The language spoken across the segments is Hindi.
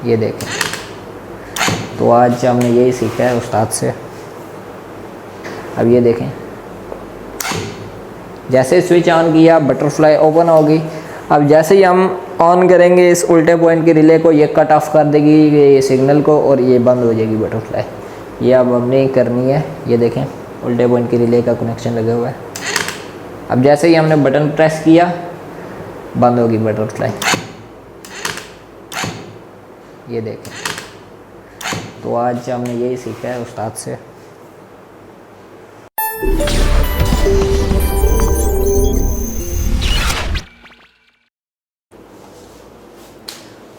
ये देखें। तो आज हमने यही सीखा है उस्ताद से। अब ये देखें, जैसे स्विच ऑन किया बटरफ्लाई ओपन होगी। अब जैसे ही हम ऑन करेंगे इस उल्टे पॉइंट के रिले को, ये कट ऑफ कर देगी ये सिग्नल को और ये बंद हो जाएगी बटरफ्लाई। ये अब हमने करनी है। ये देखें उल्टे पॉइंट के रिले का कनेक्शन लगा हुआ है। अब जैसे ही हमने बटन प्रेस किया बंद होगी बटरफ्लाई। ये देखें। तो आज हमने यही सीखा है उस्ताद से।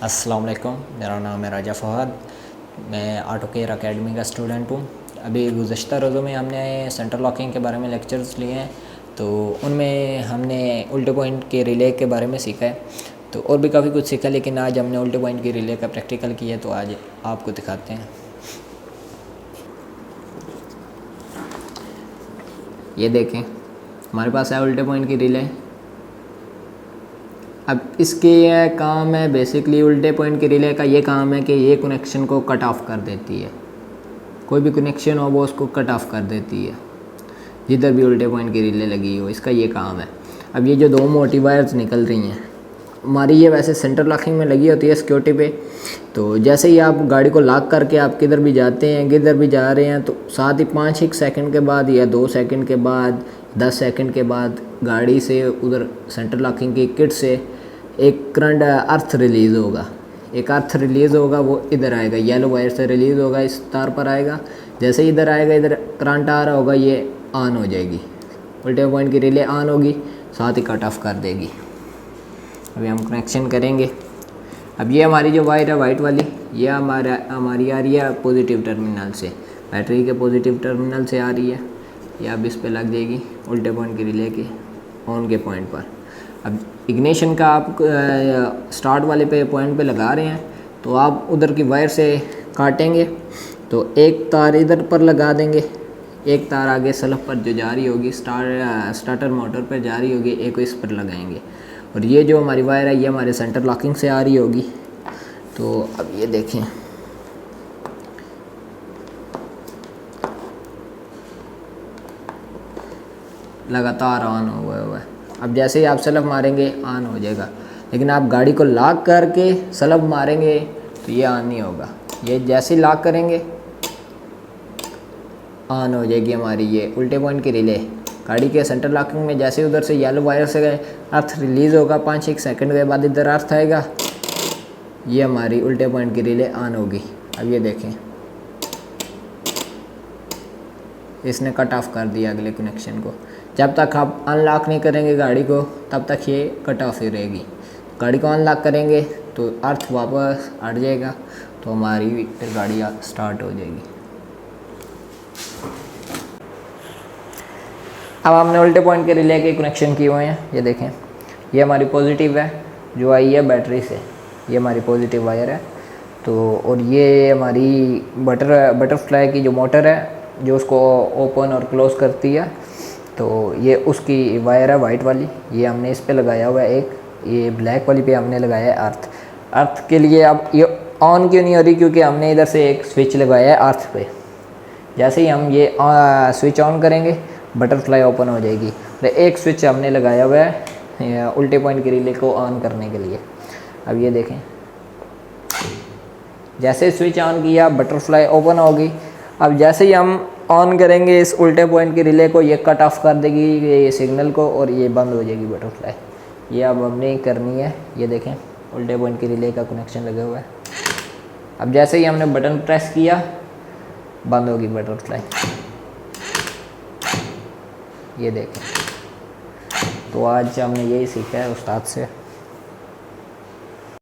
अस्सलाम वालेकुम, मेरा नाम है राजा फ़हद। मैं ऑटो केयर अकेडमी का स्टूडेंट हूँ। अभी गुज़श्ता रोज़ों में हमने सेंटर लॉकिंग के बारे में लेक्चर्स लिए हैं, तो उनमें हमने उल्टे पॉइंट के रिले के बारे में सीखा है। तो और भी काफ़ी कुछ सीखा, लेकिन आज हमने उल्टे पॉइंट के रिले का प्रैक्टिकल किया है, तो आज आपको दिखाते हैं। ये देखें, हमारे पास है उल्टे पॉइंट की रिले। अब इसके ये काम है बेसिकली, उल्टे पॉइंट के रिले का ये काम है कि ये कनेक्शन को कट ऑफ कर देती है। कोई भी कनेक्शन हो वो उसको कट ऑफ कर देती है, जिधर भी उल्टे पॉइंट की रिले लगी हो, इसका ये काम है। अब ये जो दो मोटी वायर्स निकल रही हैं हमारी, ये वैसे सेंटर लॉकिंग में लगी होती है सिक्योरिटी पे। तो जैसे ही आप गाड़ी को लॉक करके आप किधर भी जाते हैं, किधर भी जा रहे हैं, तो साथ ही 5-1 सेकंड के बाद या 2 सेकंड के बाद 10 सेकंड के बाद गाड़ी से उधर सेंटर लॉकिंग की किट से एक करंट अर्थ रिलीज़ होगा। एक अर्थ रिलीज़ होगा, वो इधर आएगा, येलो वायर से रिलीज़ होगा, इस तार पर आएगा। जैसे इधर आएगा, इधर करंट आ रहा होगा, ये ऑन हो जाएगी, उल्टे पॉइंट की रिले ऑन होगी, साथ ही कट ऑफ कर देगी। अभी हम कनेक्शन करेंगे। अब ये हमारी जो वायर है वाइट वाली, ये हमारी आ रही है पॉजिटिव टर्मिनल से, बैटरी के पॉजिटिव टर्मिनल से आ रही है। ये अब इस पे लग जाएगी उल्टे पॉइंट की रिले के ऑन के पॉइंट पर। अब इग्निशन का आप स्टार्ट वाले पे पॉइंट पे लगा रहे हैं, तो आप उधर की वायर से काटेंगे, तो एक तार इधर पर लगा देंगे, एक तार आगे सलफ पर जो जा रही होगी स्टार्टर मोटर पर जा रही होगी, एक इस पर लगाएंगे। और ये जो हमारी वायर है ये हमारे सेंटर लॉकिंग से आ रही होगी। तो अब ये देखें, लगातार ऑन हुआ है। अब जैसे ही आप सलब मारेंगे ऑन हो जाएगा, लेकिन आप गाड़ी को लॉक करके सलब मारेंगे तो ये ऑन नहीं होगा। ये जैसे ही लॉक करेंगे ऑन हो जाएगी हमारी ये उल्टे पॉइंट की रिले। गाड़ी के सेंटर लॉकिंग में जैसे उधर से येलो वायर से अर्थ रिलीज़ होगा, 5-1 सेकंड के बाद इधर अर्थ आएगा, ये हमारी उल्टे पॉइंट की रिले ऑन होगी। अब ये देखें, इसने कट ऑफ कर दिया अगले कनेक्शन को। जब तक आप अनलॉक नहीं करेंगे गाड़ी को, तब तक ये कट ऑफ ही रहेगी। गाड़ी को अनलॉक करेंगे तो अर्थ वापस हट जाएगा, तो हमारी फिर गाड़ी स्टार्ट हो जाएगी। अब हमने उल्टे पॉइंट के रिले के कनेक्शन किए हुए हैं। ये देखें, ये हमारी पॉजिटिव है जो आई है बैटरी से, ये हमारी पॉजिटिव वायर है। तो और ये हमारी बटरफ्लाई की जो मोटर है जो उसको ओपन और क्लोज़ करती है, तो ये उसकी वायर है वाइट वाली, ये हमने इस पे लगाया हुआ है। एक ये ब्लैक वाली पे हमने लगाया है अर्थ के लिए। अब ये ऑन क्यों नहीं हो रही, क्योंकि हमने इधर से एक स्विच लगाया है अर्थ पे। जैसे ही हम ये स्विच ऑन करेंगे बटरफ्लाई ओपन हो जाएगी। तो एक स्विच हमने लगाया हुआ है उल्टे पॉइंट के रिले को ऑन करने के लिए। अब ये देखें, जैसे स्विच ऑन किया बटरफ्लाई ओपन होगी। अब जैसे ही हम ऑन करेंगे इस उल्टे पॉइंट की रिले को, ये कट ऑफ कर देगी ये सिग्नल को और ये बंद हो जाएगी बटरफ्लाई। ये अब हमने करनी है। ये देखें, उल्टे पॉइंट की रिले का कनेक्शन लगा हुआ है। अब जैसे ही हमने बटन प्रेस किया बंद होगी बटरफ्लाई। ये देखें। तो आज हमने यही सीखा है उस्ताद से।